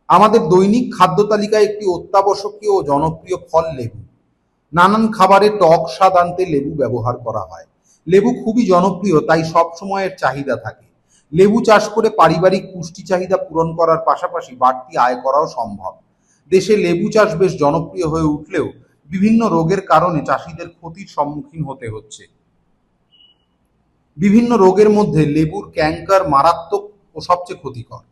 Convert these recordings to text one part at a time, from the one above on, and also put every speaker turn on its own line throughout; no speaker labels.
আমাদের দৈনিক খাদ্য তালিকায় একটি অত্যাবশ্যকীয় ও জনপ্রিয় ফল লেবু। নানান খাবারে টক স্বাদ আনতে লেবু ব্যবহার করা হয়। লেবু খুবই জনপ্রিয়, তাই সব সময়ের চাহিদা থাকে। লেবু চাষ করে পারিবারিক পুষ্টি চাহিদা পূরণ করার পাশাপাশি বাড়তি আয় করাও সম্ভব। দেশে লেবু চাষ বেশ জনপ্রিয় হয়ে উঠলেও বিভিন্ন রোগের কারণে চাষিদের ক্ষতির সম্মুখীন হতে হচ্ছে। বিভিন্ন রোগের মধ্যে লেবুর ক্যাঙ্কার মারাত্মক ও সবচেয়ে ক্ষতিকর।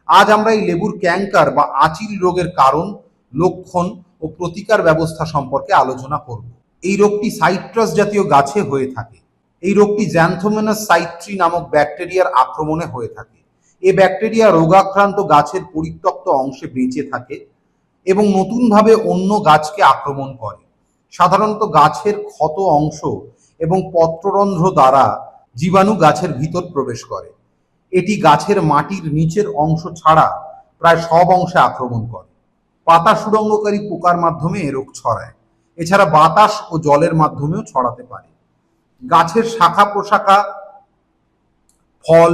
আজ আমরা এই লেবুর ক্যাঙ্কার বা আঁচিল রোগের কারণ, লক্ষণ ও প্রতিকার ব্যবস্থা সম্পর্কে আলোচনা করব। এই রোগটি সাইট্রাস জাতীয় গাছে হয়ে থাকে। এই রোগটি জ্যান্থোমোনাস সাইট্রি নামক ব্যাকটেরিয়ার আক্রমণে হয়ে থাকে। এই ব্যাকটেরিয়া রোগাক্রান্ত গাছের পরিত্যক্ত অংশে বেঁচে থাকে এবং নতুনভাবে অন্য গাছকে আক্রমণ করে। সাধারণত গাছের ক্ষত অংশ এবং পত্ররন্ধ্র দ্বারা জীবাণু গাছের ভিতর প্রবেশ করে। এটি গাছের মাটির নিচের অংশ ছাড়া প্রায় সব অংশে আক্রমণ করে। পাতা সুড়ঙ্গকারী পোকার মাধ্যমে এ রোগ ছড়ায়। এছাড়া বাতাস ও জলের মাধ্যমেও ছড়াতে পারে। গাছের শাখা প্রশাখা, ফল,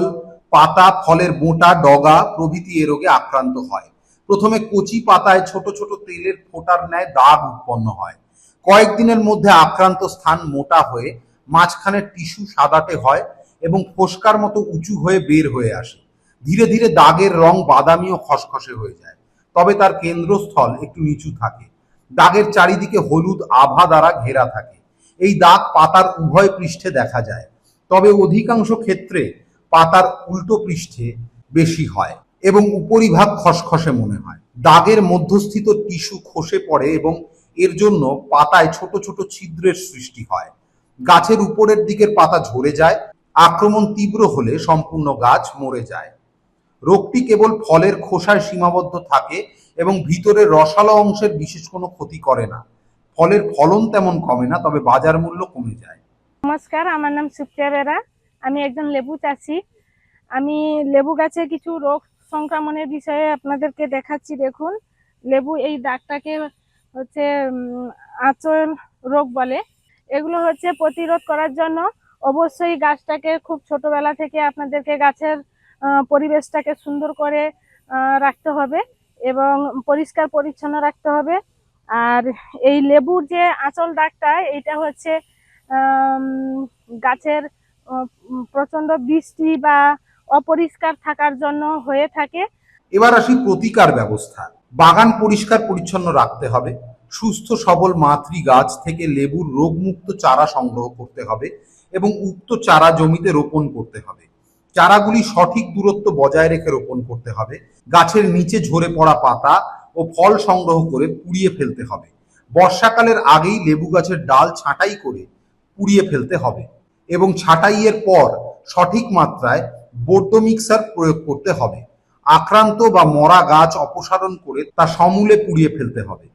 পাতা, ফলের বোঁটা, ডগা প্রভৃতি এ রোগে আক্রান্ত হয়। প্রথমে কচি পাতায় ছোট ছোট তেলের ফোঁটার ন্যায় দাগ উৎপন্ন হয়। কয়েকদিনের মধ্যে আক্রান্ত স্থান মোটা হয়ে মাঝখানের টিস্যু সাদাটে হয় এবং ফোস্কার মতো উঁচু হয়ে বের হয়ে আসে। ধীরে ধীরে দাগের রং বাদামি ও খসখসে হয়ে যায়, তবে তার কেন্দ্রস্থল একটু নিচু থাকে। দাগের চারিদিকে হলুদ আভা দ্বারা ঘেরা থাকে। এই দাগ পাতার উভয় পৃষ্ঠে দেখা যায়, তবে অধিকাংশ ক্ষেত্রে পাতার উল্টো পৃষ্ঠে বেশি হয় এবং উপরিভাগ খসখসে মনে হয়। দাগের মধ্যস্থিত টিস্যু খসে পড়ে এবং এর জন্য পাতায় ছোট ছোট ছিদ্রের সৃষ্টি হয়। গাছের উপরের দিকের পাতা ঝরে যায়। আক্রমণ তীব্র হলে সম্পূর্ণ গাছ মরে যায়। রোগটি কেবল ফলের খোসায় সীমাবদ্ধ থাকে এবং ভিতরের রসালো অংশের বিশেষ কোনো ক্ষতি করে না। ফলের ফলন তেমন কমে না, তবে বাজার মূল্য কমে যায়।
নমস্কার, আমার নাম সুপ্রিয়া বেরা। আমি একজন লেবু চাষি। আমি লেবু গাছে কিছু রোগ সংক্রমণের বিষয়ে আপনাদেরকে দেখাচ্ছি। দেখুন, লেবু এই দাগটাকে হচ্ছে আঁচল রোগ বলে। এগুলো হচ্ছে প্রতিরোধ করার জন্য অবশ্যই গাছটাকে খুব ছোটবেলা থেকে আপনাদেরকে গাছের পরিবেশটাকে সুন্দর করে রাখতে হবে এবং পরিষ্কার পরিচ্ছন্ন রাখতে হবে। আর এই লেবুর যে আঁচল দাগটা, এটা হচ্ছে গাছের প্রচন্ড বৃষ্টি বা অপরিষ্কার থাকার জন্য হয়ে থাকে।
এবার আসি প্রতিকার ব্যবস্থা। বাগান পরিষ্কার পরিচ্ছন্ন রাখতে হবে। সুস্থ সবল মাতৃ গাছ থেকে লেবুর রোগমুক্ত চারা সংগ্রহ করতে হবে এবং উক্ত চারা জমিতে রোপণ করতে হবে। চারাগুলি সঠিক দূরত্ব বজায় রেখে রোপণ করতে হবে। গাছের নিচে ঝরে পড়া পাতা ও ফল সংগ্রহ করে পুড়িয়ে ফেলতে হবে। বর্ষাকালের আগেই লেবু গাছের ডাল ছাঁটাই করে পুড়িয়ে ফেলতে হবে এবং ছাঁটাইয়ের পর সঠিক মাত্রায় বোর্ডো মিক্সার প্রয়োগ করতে হবে। আক্রান্ত বা মরা গাছ অপসারণ করে তা সমূলে পুড়িয়ে ফেলতে হবে।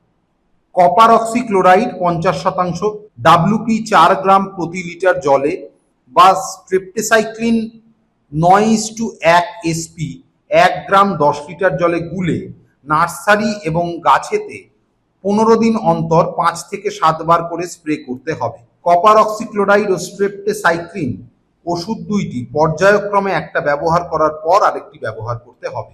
কপার অক্সিক্লোরাইড 50% WP 4 গ্রাম প্রতি লিটার জলে বা স্ট্রেপ্টোসাইক্লিন 9:1 SP 1 গ্রাম 10 লিটার জলে গুলে নার্সারি এবং গাছেতে 15 দিন অন্তর 5 থেকে 7 বার করে স্প্রে করতে হবে। কপার অক্সিক্লোরাইড ও স্ট্রেপ্টোসাইক্লিন ওষুধ দুইটি পর্যায়ক্রমে একটা ব্যবহার করার পর আরেকটি ব্যবহার করতে হবে।